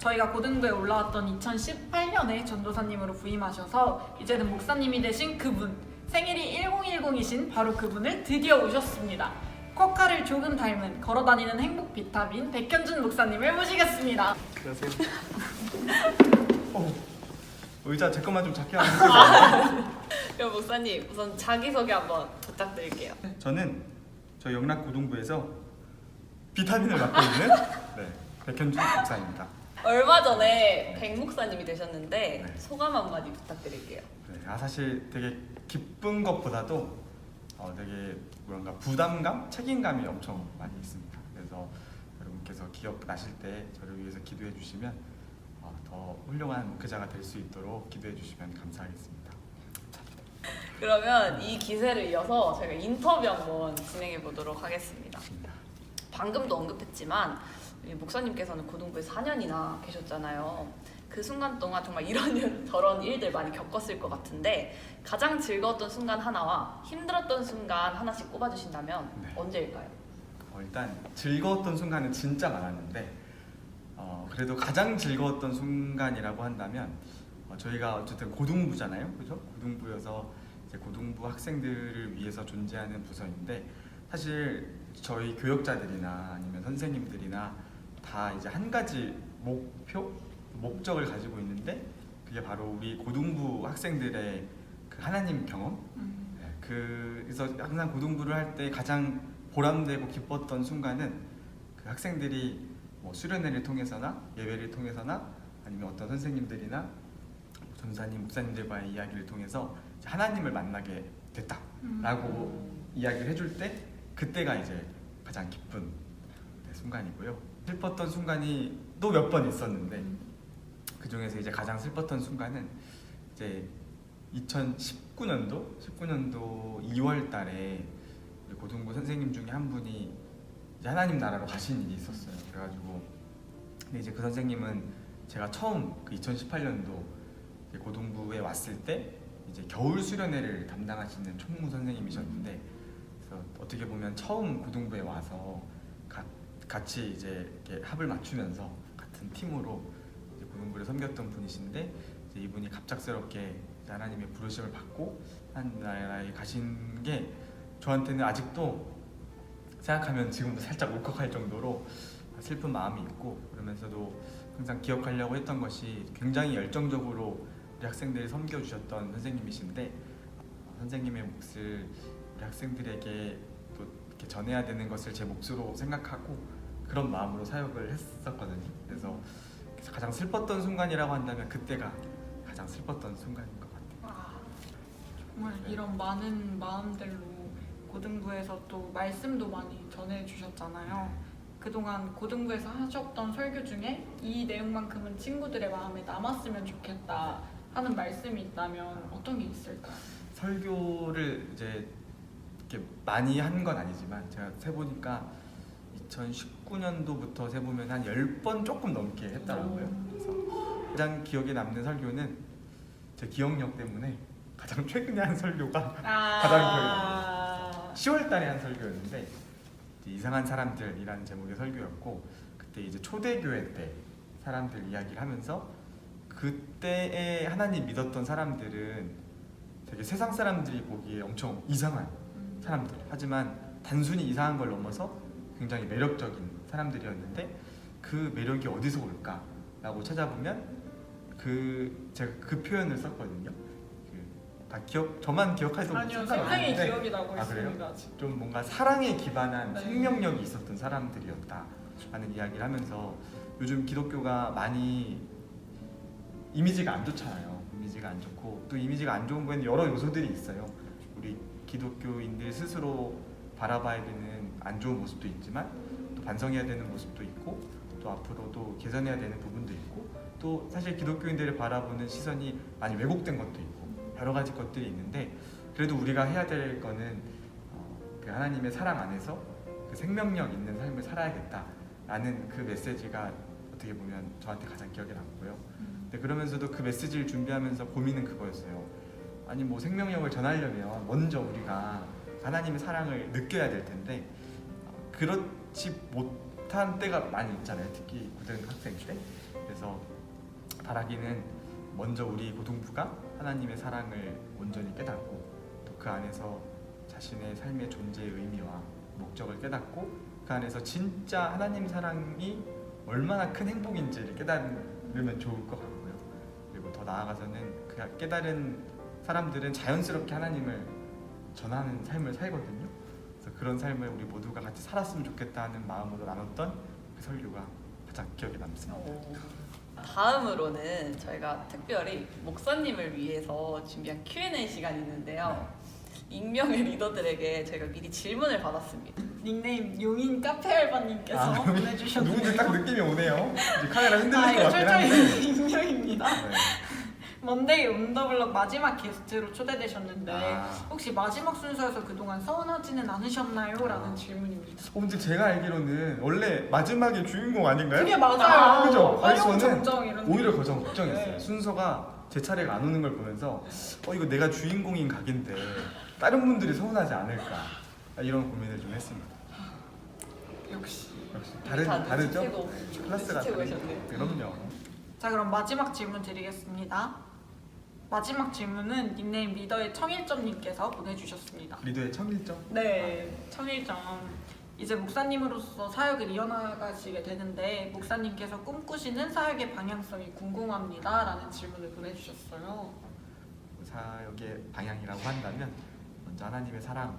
저희가 고등부에 올라왔던 2018년에 전도사님으로 부임하셔서 이제는 목사님이 되신 그분, 생일이 1010이신 바로 그분을 드디어 오셨습니다. 쿼카를 조금 닮은 걸어다니는 행복 비타민 백현준 목사님을 모시겠습니다. 안녕하세요. 의자 제 것만 좀 작게 하면 그럼 목사님 우선 자기소개 한번 부탁드릴게요. 저는 저희 영락고등부에서 비타민을 맡고 있는 백현준 목사입니다. 얼마 전에 백 목사님이 되셨는데 네. 소감 한마디 부탁드릴게요. 사실 되게 기쁜 것보다도 되게 뭔가 부담감, 책임감이 엄청 많이 있습니다. 그래서 여러분께서 기억나실 때 저를 위해서 기도해 주시면 더 훌륭한 목회자가 될 수 있도록 기도해 주시면 감사하겠습니다. 그러면 이 기세를 이어서 저희가 인터뷰 한번 진행해 보도록 하겠습니다. 방금도 언급했지만 목사님께서는 고등부에 4년이나 계셨잖아요. 그 순간 동안 정말 이런 저런 일들 많이 겪었을 것 같은데 가장 즐거웠던 순간 하나와 힘들었던 순간 하나씩 꼽아주신다면 네. 언제일까요? 일단 즐거웠던 순간은 진짜 많았는데 그래도 가장 즐거웠던 순간이라고 한다면 저희가 어쨌든 고등부잖아요, 그죠? 고등부여서 이제 고등부 학생들을 위해서 존재하는 부서인데 사실 저희 교역자들이나 아니면 선생님들이나 다 이제 한 가지 목적을 가지고 있는데 그게 바로 우리 고등부 학생들의 그 하나님 경험. 그래서 항상 고등부를 할 때 가장 보람되고 기뻤던 순간은 그 학생들이 뭐 수련회를 통해서나 예배를 통해서나 아니면 어떤 선생님들이나 전사님, 목사님들과의 이야기를 통해서 하나님을 만나게 됐다라고 이야기를 해줄 때 그때가 이제 가장 기쁜 순간이고요. 슬펐던 순간이 또 몇 번 있었는데 그 중에서 이제 가장 슬펐던 순간은 이제 19년도 2월 달에 고등부 선생님 중에 한 분이 이제 하나님 나라로 가신 일이 있었어요. 그래가지고 근데 이제 그 선생님은 제가 처음 그 2018년도 고등부에 왔을 때 이제 겨울 수련회를 담당하시는 총무 선생님이셨는데 그래서 어떻게 보면 처음 고등부에 와서 같이 이제 이렇게 합을 맞추면서 같은 팀으로 이제 고등부를 섬겼던 분이신데 이제 이분이 갑작스럽게 하나님의 부르심을 받고 한 나라에 가신 게 저한테는 아직도 생각하면 지금도 살짝 울컥할 정도로 슬픈 마음이 있고 그러면서도 항상 기억하려고 했던 것이 굉장히 열정적으로 우리 학생들을 섬겨주셨던 선생님이신데 선생님의 몫을 우리 학생들에게 또 이렇게 전해야 되는 것을 제 몫으로 생각하고 그런 마음으로 사역을 했었거든요. 그래서 가장 슬펐던 순간이라고 한다면 그때가 가장 슬펐던 순간인 것 같아요. 정말 이런 많은 마음들로 고등부에서 또 말씀도 많이 전해주셨잖아요. 그동안 고등부에서 하셨던 설교 중에 이 내용만큼은 친구들의 마음에 남았으면 좋겠다 하는 말씀이 있다면 어떤 게 있을까요? 설교를 이제 이렇게 많이 한 건 아니지만 제가 세보니까 2019년도부터 세보면 한 10번 조금 넘게 했더라고요. 그래서 가장 기억에 남는 설교는 제 기억력 때문에 가장 최근에 한 설교가 가장 기억에 남아요. 10월 달에 한 설교였는데 이상한 사람들이라는 제목의 설교였고 그때 이제 초대교회 때 사람들 이야기를 하면서 그때에 하나님 믿었던 사람들은 되게 세상 사람들이 보기에 엄청 이상한 사람들 하지만 단순히 이상한 걸 넘어서 굉장히 매력적인 사람들이었는데 그 매력이 어디서 올까라고 찾아보면 제가 그 표현을 썼거든요. 다 저만 기억해서 아니요, 굉장히 기억이 나고 그래요? 있습니다. 좀 뭔가 사랑에 기반한 네. 생명력이 있었던 사람들이었다라는 이야기를 하면서 요즘 기독교가 많이 이미지가 안 좋잖아요. 이미지가 안 좋고 또 이미지가 안 좋은 거에는 여러 요소들이 있어요. 우리 기독교인들 스스로 바라봐야 되는 안 좋은 모습도 있지만 또 반성해야 되는 모습도 있고 또 앞으로도 개선해야 되는 부분도 있고 또 사실 기독교인들을 바라보는 시선이 많이 왜곡된 것도 있고 여러 가지 것들이 있는데 그래도 우리가 해야 될 거는 그 하나님의 사랑 안에서 그 생명력 있는 삶을 살아야겠다라는 그 메시지가 어떻게 보면 저한테 가장 기억에 남고요. 근데 그러면서도 그 메시지를 준비하면서 고민은 그거였어요. 아니 뭐 생명력을 전하려면 먼저 우리가 하나님의 사랑을 느껴야 될 텐데 그렇지 못한 때가 많이 있잖아요. 특히 고등학생 때. 그래서 바라기는 먼저 우리 고등부가 하나님의 사랑을 온전히 깨닫고 또 그 안에서 자신의 삶의 존재의 의미와 목적을 깨닫고 그 안에서 진짜 하나님 사랑이 얼마나 큰 행복인지를 깨달으면 좋을 것 같고요. 그리고 더 나아가서는 그 깨달은 사람들은 자연스럽게 하나님을 전하는 삶을 살거든요. 그래서 그런 삶을 우리 모두가 같이 살았으면 좋겠다는 마음으로 나눴던 그 설교가 가장 기억에 남습니다. 다음으로는 저희가 특별히 목사님을 위해서 준비한 Q&A 시간이 있는데요. 익명의 리더들에게 저희가 미리 질문을 받았습니다. 닉네임 용인 카페 알바님께서 보내주셨는데 누군지 딱 느낌이 오네요. 이제 카메라 흔들리는 이거 것 같긴 철저히 한데. 익명입니다. 네. 먼데이 온더블럭 마지막 게스트로 초대되셨는데 아. 혹시 마지막 순서에서 그동안 서운하지는 않으셨나요? 라는 질문입니다. 근데 제가 알기로는 원래 마지막에 주인공 아닌가요? 그게 맞아요. 그죠? 활용 저는 정정 이런 오히려 느낌. 더 걱정했어요. 네. 순서가 제 차례가 안 오는 걸 보면서 이거 내가 주인공인 각인데 다른 분들이 서운하지 않을까 이런 고민을 좀 했습니다. 역시. 역시 다 다르죠? 눈치채고 클래스가 눈치채고 다르죠? 계셨네요. 그럼요. 자, 그럼 마지막 질문 드리겠습니다. 마지막 질문은 닉네임 리더의 청일점님께서 보내주셨습니다. 리더의 청일점? 네, 청일점. 이제 목사님으로서 사역을 이어나가시게 되는데 목사님께서 꿈꾸시는 사역의 방향성이 궁금합니다. 라는 질문을 보내주셨어요. 사역의 방향이라고 한다면 먼저 하나님의 사랑을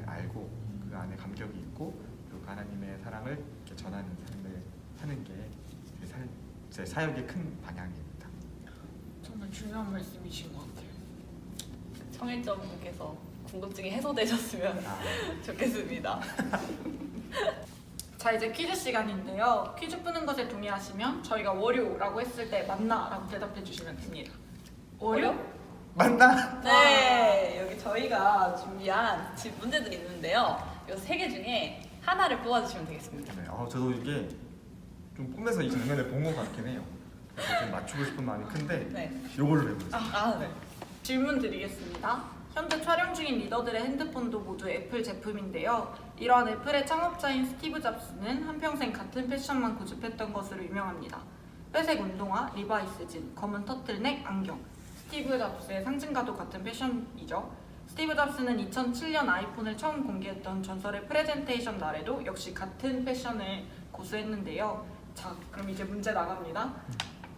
알고 그 안에 감격이 있고 그리고 그 하나님의 사랑을 이렇게 전하는 삶을 사는 게 제 사역의 큰 방향입니다. 정말 중요한 말씀이신 것 같아요. 청일점분께서 궁금증이 해소되셨으면 좋겠습니다. 자, 이제 퀴즈 시간인데요. 퀴즈 푸는 것에 동의하시면 저희가 월요라고 했을 때 맞나? 라고 대답해 주시면 됩니다. 월요? 맞나? 네, 여기 저희가 준비한 문제들이 있는데요. 이 3개 중에 하나를 뽑아주시면 되겠습니다. 네, 저도 이게 좀 꿈에서 이 장면을 본 것 같긴 해요. 그래서 좀 맞추고 싶은 마음이 큰데 네. 요걸로 해보겠습니다. 네. 질문 드리겠습니다. 현재 촬영 중인 리더들의 핸드폰도 모두 애플 제품인데요. 이러한 애플의 창업자인 스티브 잡스는 한평생 같은 패션만 고집했던 것으로 유명합니다. 회색 운동화, 리바이스 진, 검은 터틀넥, 안경. 스티브 잡스의 상징과도 같은 패션이죠. 스티브 잡스는 2007년 아이폰을 처음 공개했던 전설의 프레젠테이션 날에도 역시 같은 패션을 고수했는데요. 자, 그럼 이제 문제 나갑니다.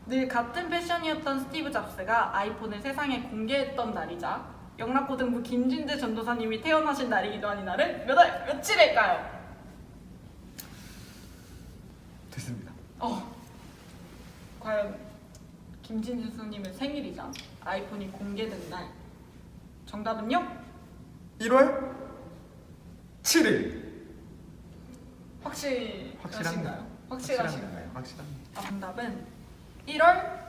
늘 같은 패션이었던 스티브 잡스가 아이폰을 세상에 공개했던 날이자 영락고등부 김진재 전도사님이 태어나신 날이기도 한 이날은 며칠일까요? 됐습니다. 과연 김진재 선생님의 생일이자 아이폰이 공개된 날 정답은요? 1월 7일. 확실하신가요? 확실하신가요? 확실합니다. 정답은 1월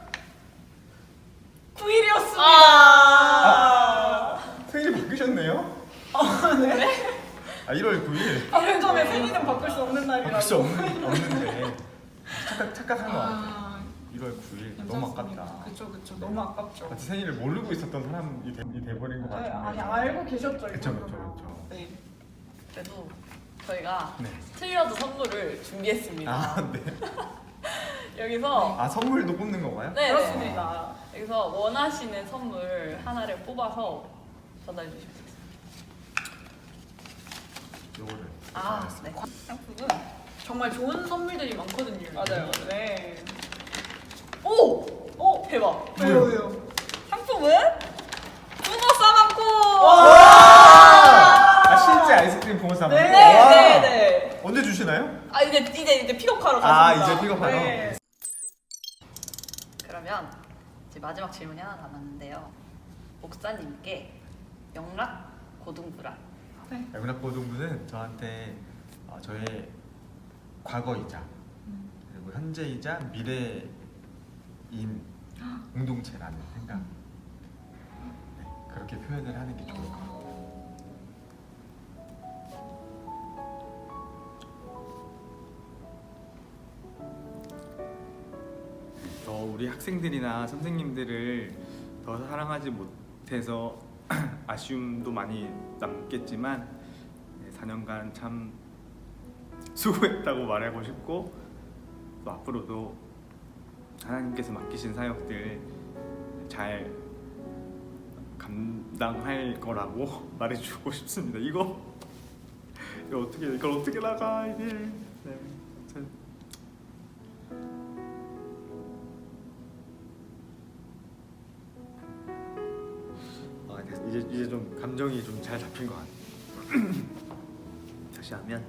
9일이었습니다. 생일이 바뀌셨네요? 네? 1월 9일. 방금 전에 생일은 바꿀 수 없는 날이라고. 바꿀 수 없는데 착각한 것 같아요. 1월 9일 너무 아깝다. 그쵸. 너무 아깝죠. 마치 생일을 모르고 있었던 사람이 돼버린 것 같은데. 아니 알고 계셨죠. 그쵸. 네. 그래도 저희가 네. 틀려도 선물을 준비했습니다. 네. 여기서 선물도 뽑는 건가요? 네, 그렇습니다. 여기서 원하시는 선물 하나를 뽑아서 전달해 주시면 되겠습니다. 요거를. 네. 상품은 정말 좋은 선물들이 많거든요. 맞아요. 네. 오! 대박. 왜요? 상품은 붕어 싸먹고. 실제 아이스크림 붕어 싸먹고. 네. 언제 주시나요? 이제 픽업하러 가십니다. 이제 픽업하러. 네. 그러면 이제 마지막 질문이 하나 남았는데요. 목사님께 영락 고등부란 영락고등부는 저한테 저의 과거이자 그리고 현재이자 미래인 공동체라는 생각. 네, 그렇게 표현을 하는 게 좋을 것 같아요. 우리 학생들이나 선생님들을 더 사랑하지 못해서 아쉬움도 많이 남겠지만 4년간 참 수고했다고 말하고 싶고 또 앞으로도 하나님께서 맡기신 사역들 잘 감당할 거라고 말해주고 싶습니다. 이걸 어떻게 나가 이게. 네. 이제 좀 감정이 좀 잘 잡힌 것 같아요. 다시 하면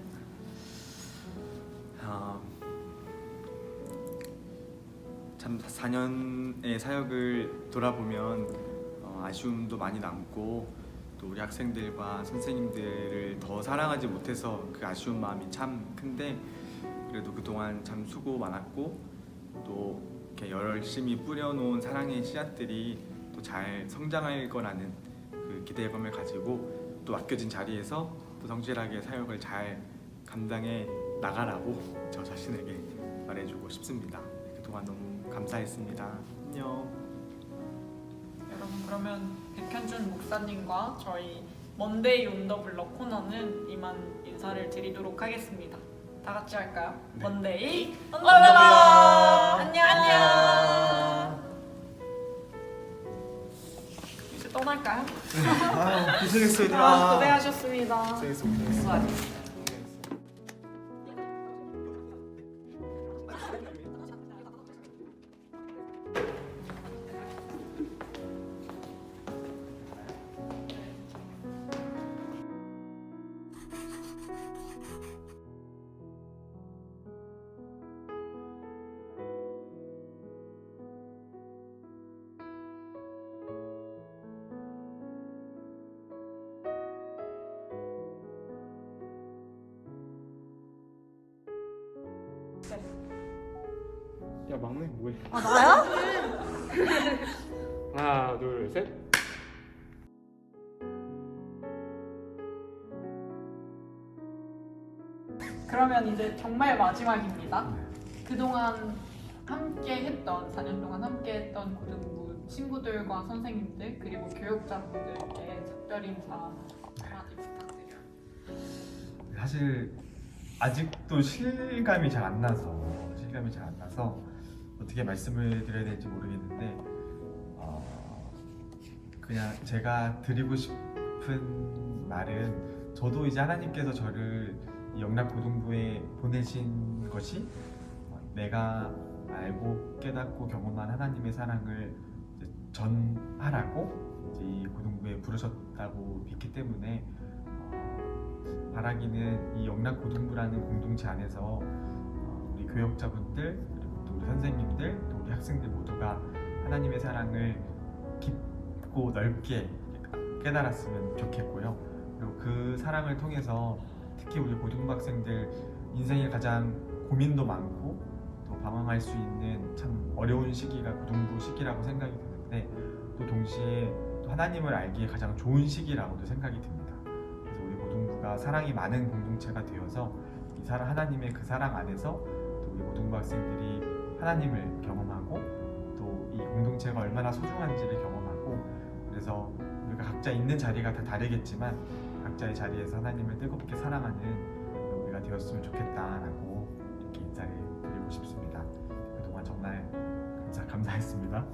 참 4년의 사역을 돌아보면 아쉬움도 많이 남고 또 우리 학생들과 선생님들을 더 사랑하지 못해서 그 아쉬운 마음이 참 큰데 그래도 그동안 참 수고 많았고 또 이렇게 열심히 뿌려놓은 사랑의 씨앗들이 또 잘 성장할 거라는 그 기대감을 가지고 또 맡겨진 자리에서 또 성실하게 사역을 잘 감당해 나가라고 저 자신에게 말해주고 싶습니다. 그동안 너무 감사했습니다. 안녕. 여러분 그러면 백현준 목사님과 저희 먼데이 온 더 블럭 코너는 이만 인사를 드리도록 하겠습니다. 다 같이 할까요? 네. 먼데이 온 더 블럭 안녕. 안녕. 이제 떠날까요? 고생했어 고생하셨습니다. 고생했어. 수고하셨습니다. 야 막내 뭐해? 아 나야? 하나 둘 셋. 그러면 이제 정말 마지막입니다. 그동안 함께했던 4년 동안 함께했던 고등부 친구들과 선생님들 그리고 교육자분들께 작별 인사 한마디 부탁드려요. 사실 아직도 실감이 잘 안 나서 어떻게 말씀을 드려야 될지 모르겠는데 그냥 제가 드리고 싶은 말은 저도 이제 하나님께서 저를 이 영락고등부에 보내신 것이 내가 알고 깨닫고 경험한 하나님의 사랑을 이제 전하라고 이제 이 고등부에 부르셨다고 믿기 때문에 바라기는 이 영락고등부라는 공동체 안에서 우리 교역자분들 그리고 또 우리 선생님들 또 우리 학생들 모두가 하나님의 사랑을 깊고 넓게 깨달았으면 좋겠고요. 그리고 그 사랑을 통해서 특히 우리 고등부 학생들 인생에 가장 고민도 많고 또 방황할 수 있는 참 어려운 시기가 고등부 시기라고 생각이 드는데 또 동시에 또 하나님을 알기에 가장 좋은 시기라고도 생각이 듭니다. 그래서 우리 고등부가 사랑이 많은 공동체가 되어서 이 하나님의 그 사랑 안에서 또 우리 고등부 학생들이 하나님을 경험하고 또 이 공동체가 얼마나 소중한지를 경험하고 그래서 우리가 각자 있는 자리가 다 다르겠지만 각자의 자리에서 하나님을 뜨겁게 사랑하는 우리가 되었으면 좋겠다라고 이렇게 인사를 드리고 싶습니다. 그동안 정말 감사했습니다.